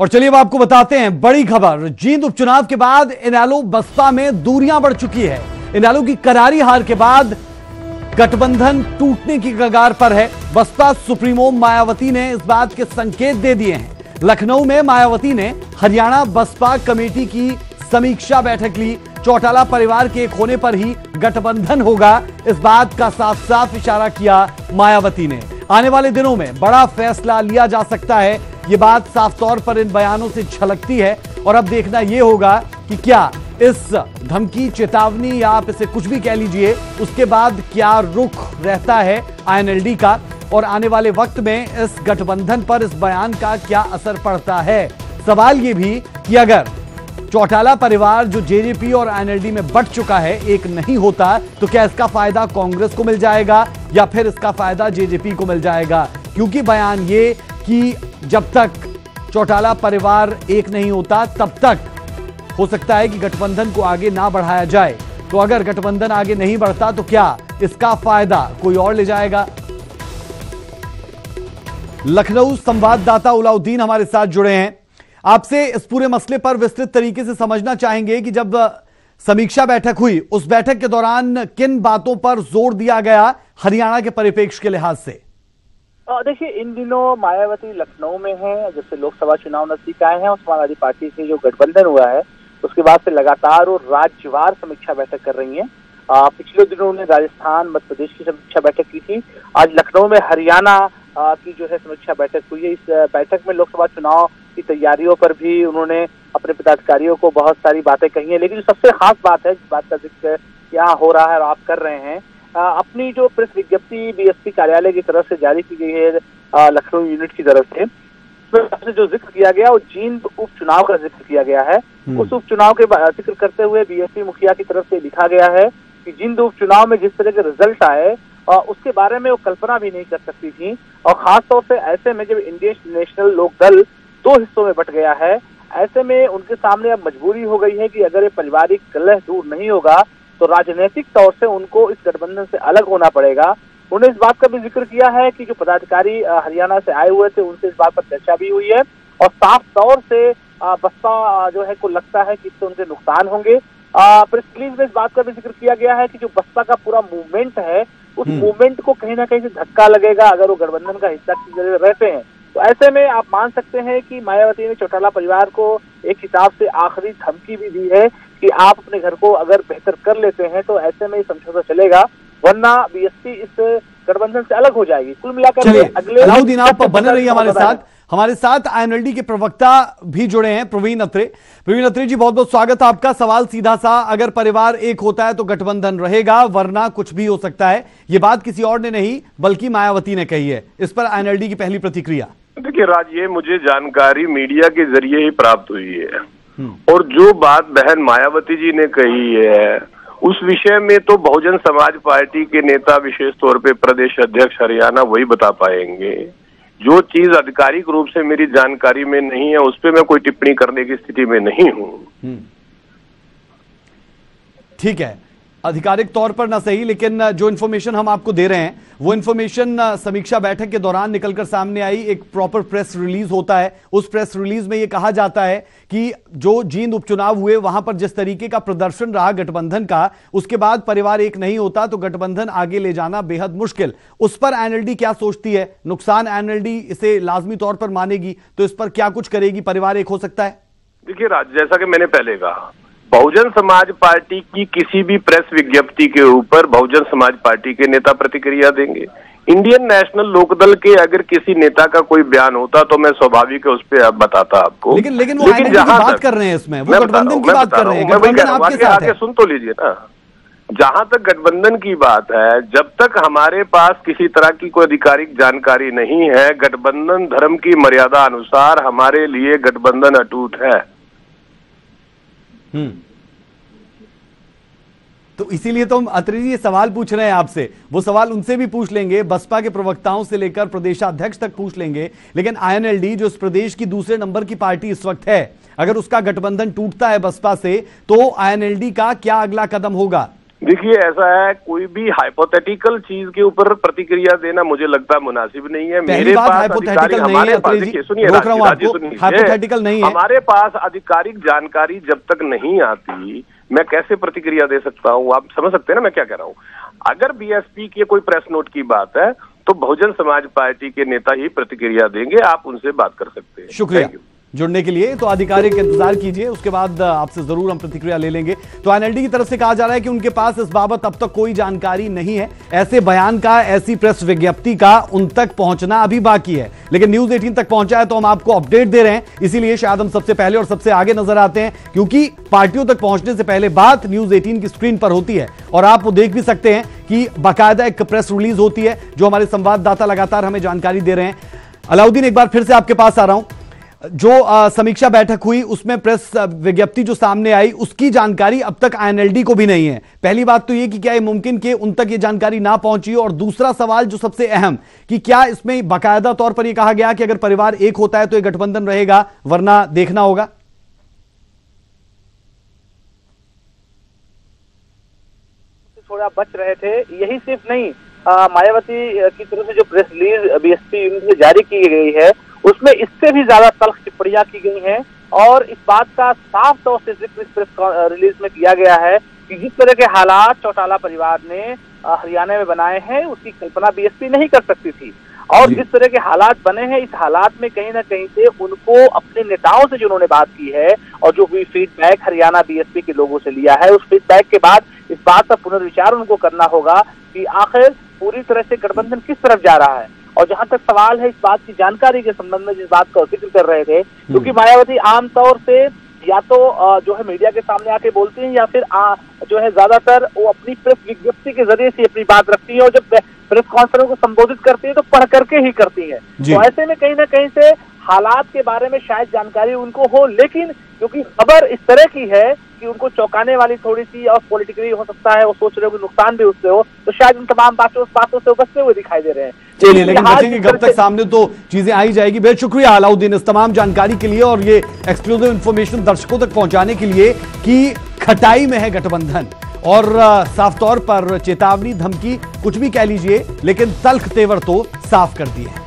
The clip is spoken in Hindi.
और चलिए अब आपको बताते हैं बड़ी खबर। जींद उपचुनाव के बाद इनेलो बसपा में दूरियां बढ़ चुकी है। इनेलो की करारी हार के बाद गठबंधन टूटने की कगार पर है। बसपा सुप्रीमो मायावती ने इस बात के संकेत दे दिए हैं। लखनऊ में मायावती ने हरियाणा बसपा कमेटी की समीक्षा बैठक ली। चौटाला परिवार के एक होने पर ही गठबंधन होगा, इस बात का साफ साफ इशारा किया मायावती ने। आने वाले दिनों में बड़ा फैसला लिया जा सकता है, ये बात साफ तौर पर इन बयानों से झलकती है। और अब देखना यह होगा कि क्या इस धमकी, चेतावनी या आप इसे कुछ भी कह लीजिए, उसके बाद क्या रुख रहता है आईएनएलडी का, और आने वाले वक्त में इस गठबंधन पर इस बयान का क्या असर पड़ता है। सवाल यह भी कि अगर चौटाला परिवार जो जेजेपी और आईएनएलडी में बंट चुका है एक नहीं होता, तो क्या इसका फायदा कांग्रेस को मिल जाएगा या फिर इसका फायदा जेजेपी को मिल जाएगा। क्योंकि बयान ये कि जब तक चौटाला परिवार एक नहीं होता तब तक हो सकता है कि गठबंधन को आगे ना बढ़ाया जाए। तो अगर गठबंधन आगे नहीं बढ़ता तो क्या इसका फायदा कोई और ले जाएगा। लखनऊ संवाददाता उलाउद्दीन हमारे साथ जुड़े हैं। आपसे इस पूरे मसले पर विस्तृत तरीके से समझना चाहेंगे कि जब समीक्षा बैठक हुई, उस बैठक के दौरान किन बातों पर जोर दिया गया हरियाणा के परिप्रेक्ष्य के लिहाज से। देखिए, इन दिनों मायावती लखनऊ में है। जब से लोकसभा चुनाव नजदीक आए हैं और समाजवादी पार्टी से जो गठबंधन हुआ है, उसके बाद से लगातार वो राज्यवार समीक्षा बैठक कर रही हैं। पिछले दिनों उन्होंने राजस्थान, मध्य प्रदेश की समीक्षा बैठक की थी। आज लखनऊ में हरियाणा की जो है समीक्षा बैठक हुई है। इस बैठक में लोकसभा चुनाव की तैयारियों पर भी उन्होंने अपने पदाधिकारियों को बहुत सारी बातें कही हैं। लेकिन जो सबसे खास बात है, जिस बात का जिक्र यहाँ हो रहा है और आप कर रहे हैं, अपनी जो प्रेस विज्ञप्ति बीएसपी कार्यालय की तरफ से जारी की गई है लखनऊ यूनिट की तरफ से, उसमें जो जिक्र किया गया वो जींद उपचुनाव का जिक्र किया गया है। उस उपचुनाव के जिक्र करते हुए बीएसपी मुखिया की तरफ से लिखा गया है कि जींद उपचुनाव में जिस तरह के रिजल्ट आए उसके बारे में वो कल्पना भी नहीं कर सकती थी। और खासतौर से ऐसे में जब इंडियन नेशनल लोक दल दो हिस्सों में बट गया है, ऐसे में उनके सामने अब मजबूरी हो गई है कि अगर ये पारिवारिक कलह दूर नहीं होगा तो राजनीतिक तौर से उनको इस गठबंधन से अलग होना पड़ेगा। उन्होंने इस बात का भी जिक्र किया है कि जो पदाधिकारी हरियाणा से आए हुए थे उनसे इस बात पर चर्चा भी हुई है और साफ तौर से बसपा जो है को लगता है कि इससे उनके नुकसान होंगे। प्रेस रिलीज में इस बात का भी जिक्र किया गया है कि जो बसपा का पूरा मूवमेंट है, उस मूवमेंट को कहीं ना कहीं से धक्का लगेगा अगर वो गठबंधन का हिस्सा रहते हैं। तो ऐसे में आप मान सकते हैं कि मायावती ने चौटाला परिवार को एक हिसाब से आखिरी धमकी भी दी है कि आप अपने घर को अगर बेहतर कर लेते हैं तो ऐसे में समझौता चलेगा, वरना बीएसपी इस गठबंधन से अलग हो जाएगी। कुल मिलाकर अगले अलाउद्दीन आप बने रहिए हमारे साथ आईएनएलडी के प्रवक्ता भी जुड़े हैं, प्रवीण अत्रे। प्रवीण अत्रे जी, बहुत बहुत स्वागत है आपका। सवाल सीधा सा, अगर परिवार एक होता है तो गठबंधन रहेगा, वरना कुछ भी हो सकता है। ये बात किसी और ने नहीं बल्कि मायावती ने कही है। इस पर आईएनएलडी की पहली प्रतिक्रिया। देखिए राज, ये मुझे जानकारी मीडिया के जरिए ही प्राप्त हुई है और जो बात बहन मायावती जी ने कही है उस विषय में तो बहुजन समाज पार्टी के नेता, विशेष तौर पे प्रदेश अध्यक्ष हरियाणा, वही बता पाएंगे। जो चीज आधिकारिक रूप से मेरी जानकारी में नहीं है उस पर मैं कोई टिप्पणी करने की स्थिति में नहीं हूं। ठीक है, आधिकारिक तौर पर ना सही, लेकिन जो इन्फॉर्मेशन हम आपको दे रहे हैं वो इन्फॉर्मेशन समीक्षा बैठक के दौरान निकलकर सामने आई। एक प्रॉपर प्रेस रिलीज होता है, उस प्रेस रिलीज में ये कहा जाता है कि जो जींद उपचुनाव हुए वहां पर जिस तरीके का प्रदर्शन रहा गठबंधन का, उसके बाद परिवार एक नहीं होता तो गठबंधन आगे ले जाना बेहद मुश्किल। उस पर आईएनएलडी क्या सोचती है? नुकसान आईएनएलडी इसे लाजमी तौर पर मानेगी, तो इस पर क्या कुछ करेगी? परिवार एक हो सकता है? देखिए राज, जैसा कि मैंने पहले कहा, बहुजन समाज पार्टी की किसी भी प्रेस विज्ञप्ति के ऊपर बहुजन समाज पार्टी के नेता प्रतिक्रिया देंगे। इंडियन नेशनल लोकदल के अगर किसी नेता का कोई बयान होता तो मैं स्वाभाविक है उस पर बताता आपको। लेकिन वो जहां बात कर रहे हैं इसमें, वो गठबंधन की बात कर रहे हैं। गठबंधन आपके साथ है। सुन तो लीजिए ना, जहां तक गठबंधन की बात है, जब तक हमारे पास किसी तरह की कोई आधिकारिक जानकारी नहीं है, गठबंधन धर्म की मर्यादा अनुसार हमारे लिए गठबंधन अटूट है। तो इसीलिए तो हम अत्री जी ये सवाल पूछ रहे हैं आपसे। वो सवाल उनसे भी पूछ लेंगे, बसपा के प्रवक्ताओं से लेकर प्रदेशाध्यक्ष तक पूछ लेंगे। लेकिन आईएनएलडी जो इस प्रदेश की दूसरे नंबर की पार्टी इस वक्त है, अगर उसका गठबंधन टूटता है बसपा से, तो आईएनएलडी का क्या अगला कदम होगा? देखिए, ऐसा है, कोई भी हाइपोथेटिकल चीज के ऊपर प्रतिक्रिया देना मुझे लगता है मुनासिब नहीं है। मेरे पास हाइपोथेटिकल नहीं है, सुनिए, हाइपोथेटिकल नहीं है, हमारे पास आधिकारिक जानकारी जब तक नहीं आती मैं कैसे प्रतिक्रिया दे सकता हूँ? आप समझ सकते हैं ना मैं क्या कह रहा हूँ। अगर बीएसपी के कोई प्रेस नोट की बात है तो बहुजन समाज पार्टी के नेता ही प्रतिक्रिया देंगे, आप उनसे बात कर सकते हैं। शुक्रिया जुड़ने के लिए। तो आधिकारिक इंतजार कीजिए, उसके बाद आपसे जरूर हम प्रतिक्रिया ले लेंगे। तो एनएलडी की तरफ से कहा जा रहा है कि उनके पास इस बाबत अब तक कोई जानकारी नहीं है। ऐसे बयान का, ऐसी प्रेस विज्ञप्ति का उन तक पहुंचना अभी बाकी है, लेकिन न्यूज 18 तक पहुंचा है तो हम आपको अपडेट दे रहे हैं। इसीलिए शायद हम सबसे पहले और सबसे आगे नजर आते हैं, क्योंकि पार्टियों तक पहुंचने से पहले बात न्यूज 18 की स्क्रीन पर होती है। और आप वो देख भी सकते हैं कि बाकायदा एक प्रेस रिलीज होती है, जो हमारे संवाददाता लगातार हमें जानकारी दे रहे हैं। अलाउद्दीन, एक बार फिर से आपके पास आ रहा हूं। जो समीक्षा बैठक हुई उसमें प्रेस विज्ञप्ति जो सामने आई उसकी जानकारी अब तक एनएलडी को भी नहीं है। पहली बात तो ये कि क्या ये मुमकिन कि उन तक ये जानकारी ना पहुंची, और दूसरा सवाल जो सबसे अहम कि क्या इसमें बाकायदा तौर पर ये कहा गया कि अगर परिवार एक होता है तो ये गठबंधन रहेगा, वरना देखना होगा। थोड़ा बच रहे थे, यही सिर्फ नहीं, मायावती की तरफ से जो प्रेस रिलीज बीएसपी में जारी की गई है उसमें इससे भी ज्यादा तल्ख टिप्पणियां की गई हैं, और इस बात का साफ तौर से जिक्र इस प्रेस रिलीज में किया गया है कि जिस तरह के हालात चौटाला परिवार ने हरियाणा में बनाए हैं उसकी कल्पना बीएसपी नहीं कर सकती थी। और जिस तरह के हालात बने हैं, इस हालात में कहीं ना कहीं से उनको अपने नेताओं से जो उन्होंने बात की है और जो भी फीडबैक हरियाणा बीएसपी के लोगों से लिया है, उस फीडबैक के बाद इस बात का पुनर्विचार उनको करना होगा कि आखिर पूरी तरह से गठबंधन किस तरफ जा रहा है। और जहां तक सवाल है इस बात की जानकारी के संबंध में, जिस बात का जिक्र कर रहे थे, क्योंकि मायावती आमतौर से या तो जो है मीडिया के सामने आके बोलती हैं या फिर जो है ज्यादातर वो अपनी प्रेस विज्ञप्ति के जरिए से अपनी बात रखती है, और जब प्रेस कॉन्फ्रेंस को संबोधित करती है तो पढ़ करके ही करती है। तो ऐसे में कहीं ना कहीं से हालात के बारे में शायद जानकारी उनको हो, लेकिन क्योंकि खबर इस तरह की है कि उनको चौंकाने वाली थोड़ी सी और पॉलिटिकली हो सकता है, वो सोच रहे हो कि नुकसान भी उससे हो, तो शायद उन तमाम बातों से बचते हुए दिखाई दे रहे हैं। चलिए, लेकिन बचेंगे कब तक, सामने तो चीजें आई जाएगी। बेहद शुक्रिया अलाउद्दीन इस तमाम जानकारी के लिए और ये एक्सक्लूसिव इंफॉर्मेशन दर्शकों तक पहुंचाने के लिए कि खटाई में है गठबंधन, और साफ तौर पर चेतावनी, धमकी, कुछ भी कह लीजिए, लेकिन तल्ख तेवर तो साफ कर दिए।